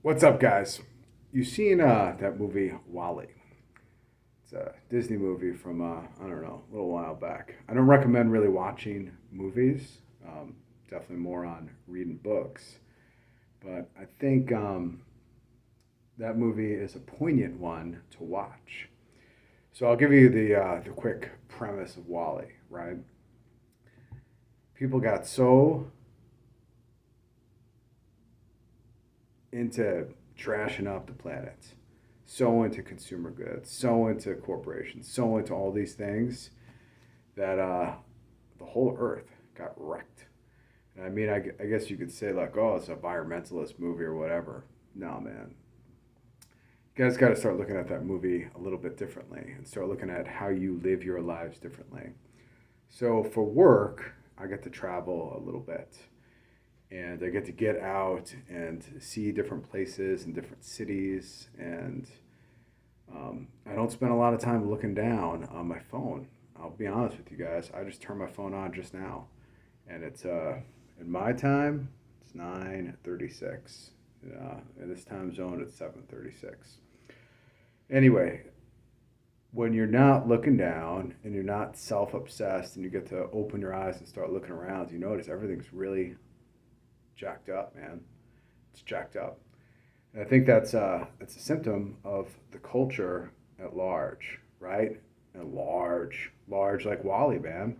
What's up, guys? You seen that movie Wally? It's a Disney movie from I don't know, a little while back. I don't recommend really watching movies. Definitely more on reading books. But I think that movie is a poignant one to watch. So I'll give you the quick premise of Wally. Right? People got so into trashing up the planet, so into consumer goods, so into corporations, so into all these things that the whole earth got wrecked. And I mean, I guess you could say, like, oh, it's an environmentalist movie or whatever. No, man. You guys got to start looking at that movie a little bit differently and start looking at how you live your lives differently. So for work, I get to travel a little bit and I get to get out and see different places and different cities. And I don't spend a lot of time looking down on my phone. I'll be honest with you guys. I just turned my phone on just now, and it's in my time it's 9:36. In this time zone it's 7:36. Anyway, when you're not looking down and you're not self-obsessed and you get to open your eyes and start looking around, you notice everything's really jacked up, man. It's jacked up. And I think that's a symptom of the culture at large, right? And large like Wally, man.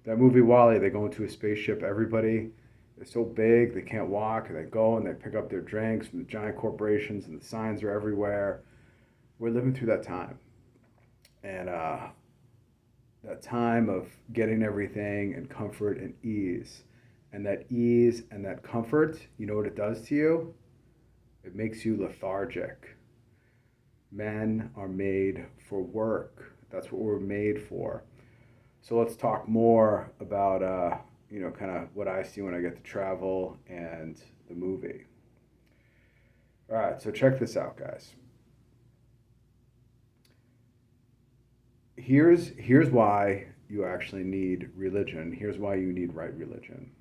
That movie Wally, they go into a spaceship. Everybody is so big they can't walk, and they go and they pick up their drinks from the giant corporations, and the signs are everywhere. We're living through that time, and that time of getting everything and comfort and ease, and that ease and that comfort. You know what it does to you? It makes you lethargic. Men are made for work. That's what we're made for. So let's talk more about, kind of what I see when I get to travel and the movie. All right, so check this out, guys. Here's why you actually need religion. Here's why you need right religion.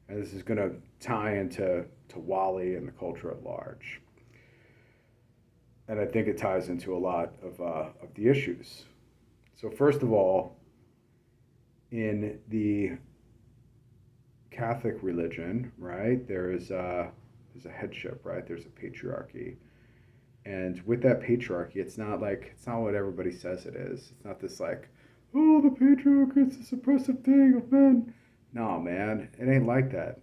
And this is going to tie into to Wally and the culture at large. And I think it ties into a lot of the issues. So first of all, in the Catholic religion, right, there's a headship, right? There's a patriarchy. And with that patriarchy, it's not what everybody says it is. It's not this like, oh, the patriarchy is this oppressive thing of men. No, man, it ain't like that.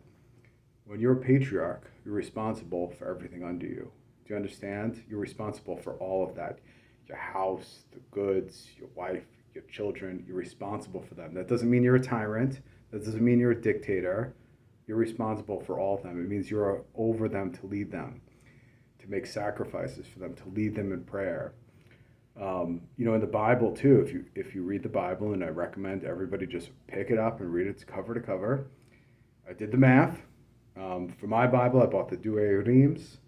When you're a patriarch, you're responsible for everything under you. Do you understand? You're responsible for all of that. Your house, the goods, your wife, your children. You're responsible for them. That doesn't mean you're a tyrant. That doesn't mean you're a dictator. You're responsible for all of them. It means you're over them to lead them, to make sacrifices for them, to lead them in prayer. In the Bible too. If you read the Bible, and I recommend everybody just pick it up and read it cover to cover. I did the math. For my Bible, I bought the Douay Reims,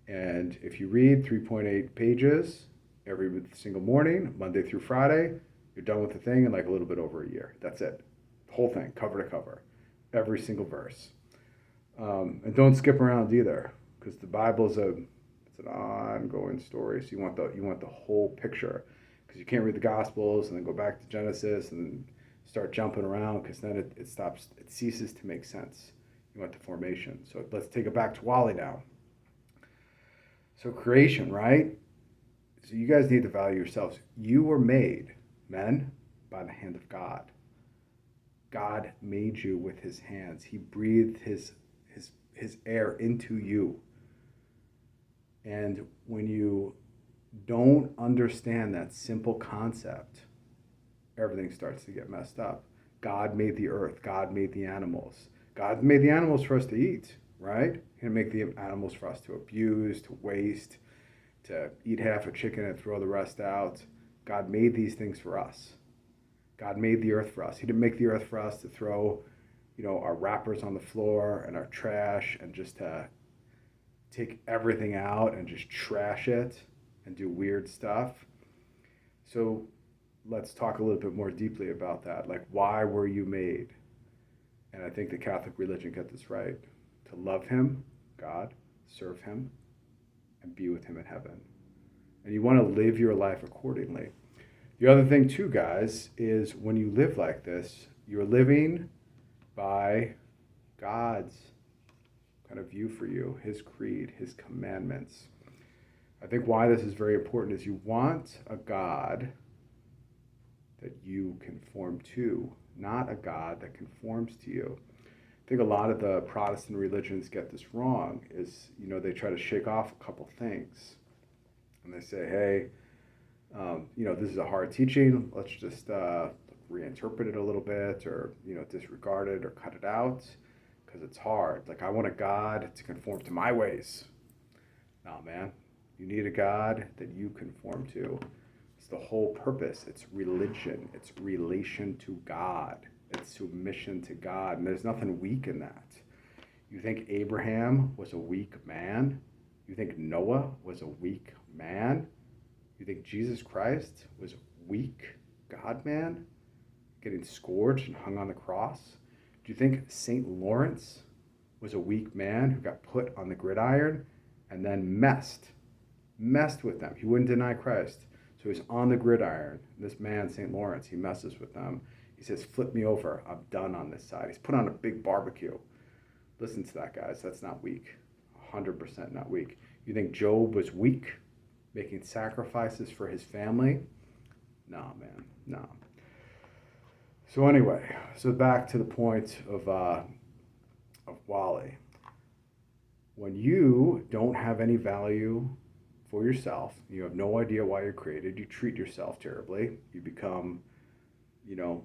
and if you read 3.8 pages every single morning, Monday through Friday, you're done with the thing in like a little bit over a year. That's it. The whole thing, cover to cover, every single verse. And don't skip around either, because the Bible is it's an ongoing story. So you want the whole picture, because you can't read the Gospels and then go back to Genesis and then start jumping around, because then it ceases to make sense. You want the formation. So let's take it back to Wally now. So creation, right? So you guys need to value yourselves. You were made, men, by the hand of God. God made you with his hands. He breathed his air into you. And when you don't understand that simple concept, everything starts to get messed up. God made the earth. God made the animals. God made the animals for us to eat, right? He didn't make the animals for us to abuse, to waste, to eat half a chicken and throw the rest out. God made these things for us. God made the earth for us. He didn't make the earth for us to throw, our wrappers on the floor and our trash and just take everything out and just trash it and do weird stuff. So let's talk a little bit more deeply about that. Like, why were you made? And I think the Catholic religion got this right. To love him, God, serve him, and be with him in heaven. And you want to live your life accordingly. The other thing too, guys, is when you live like this, you're living by God's kind of view for you, his creed, his commandments. I think why this is very important is you want a God that you conform to, not a God that conforms to you. I think a lot of the Protestant religions get this wrong, is, they try to shake off a couple things. And they say, hey, this is a hard teaching. Let's just reinterpret it a little bit, or, disregard it or cut it out because it's hard. Like, I want a God to conform to my ways. No, man. You need a God that you conform to. It's the whole purpose. It's religion. It's relation to God. It's submission to God. And there's nothing weak in that. You think Abraham was a weak man? You think Noah was a weak man? You think Jesus Christ was a weak God-man, getting scourged and hung on the cross? Do you think St. Lawrence was a weak man who got put on the gridiron and then messed with them? He wouldn't deny Christ. So he's on the gridiron. This man, St. Lawrence, he messes with them. He says, flip me over. I'm done on this side. He's put on a big barbecue. Listen to that, guys. That's not weak. 100% not weak. You think Job was weak, making sacrifices for his family? No, man. No. So anyway, back to the point of Wally. When you don't have any value for yourself, you have no idea why you're created, you treat yourself terribly, you become,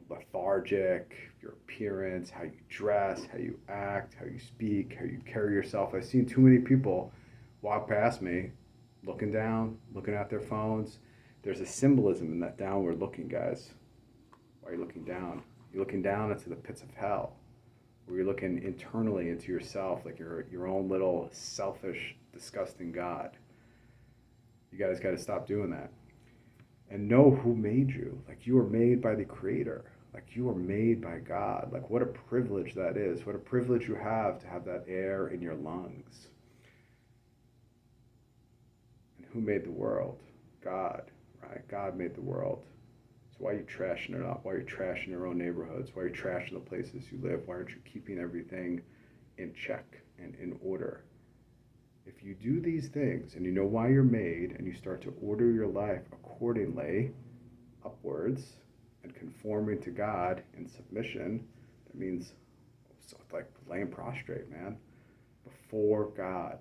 lethargic, your appearance, how you dress, how you act, how you speak, how you carry yourself. I've seen too many people walk past me, looking down, looking at their phones. There's a symbolism in that downward looking, guys. Why are you looking down? You're looking down into the pits of hell, where you're looking internally into yourself, like you're your own little selfish, disgusting God. You guys got to stop doing that. And know who made you. Like, you were made by the Creator. Like, you were made by God. Like, what a privilege that is. What a privilege you have to have that air in your lungs. And who made the world? God, right? God made the world. So why are you trashing it up? Why are you trashing your own neighborhoods? Why are you trashing the places you live? Why aren't you keeping everything in check and in order? If you do these things and you know why you're made, and you start to order your life accordingly, upwards, and conforming to God in submission, that means like laying prostrate, man, before God.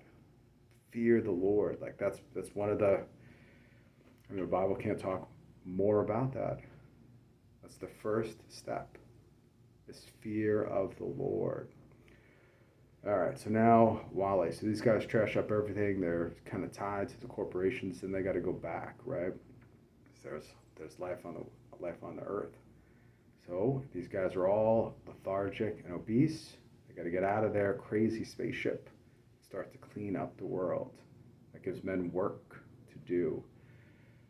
Fear the Lord. Like, that's one of the, the Bible can't talk more about that. That's the first step, is fear of the Lord. All right, so now Wally. So these guys trash up everything. They're kind of tied to the corporations, and they got to go back, right? There's life on the earth. So these guys are all lethargic and obese. They got to get out of their crazy spaceship, start to clean up the world. That gives men work to do.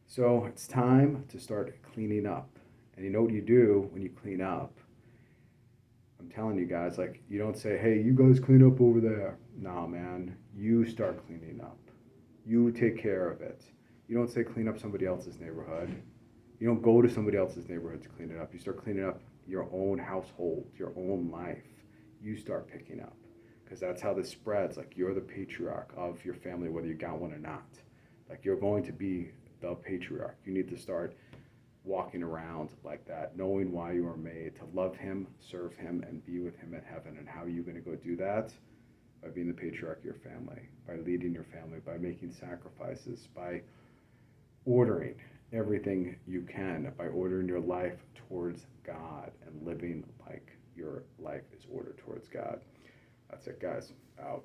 So it's time to start cleaning up. And you know what you do when you clean up? I'm telling you guys, like, you don't say, hey, you guys clean up over there. Nah, man, you start cleaning up. You take care of it. You don't say clean up somebody else's neighborhood. You don't go to somebody else's neighborhood to clean it up. You start cleaning up your own household, your own life. You start picking up, because that's how this spreads. Like, you're the patriarch of your family, whether you got one or not. Like, you're going to be the patriarch. You need to start walking around like that, knowing why you are made, to love him, serve him, and be with him in heaven. And how are you going to go do that? By being the patriarch of your family, by leading your family, by making sacrifices, by ordering everything you can, by ordering your life towards God and living like your life is ordered towards God. That's it, guys. Out.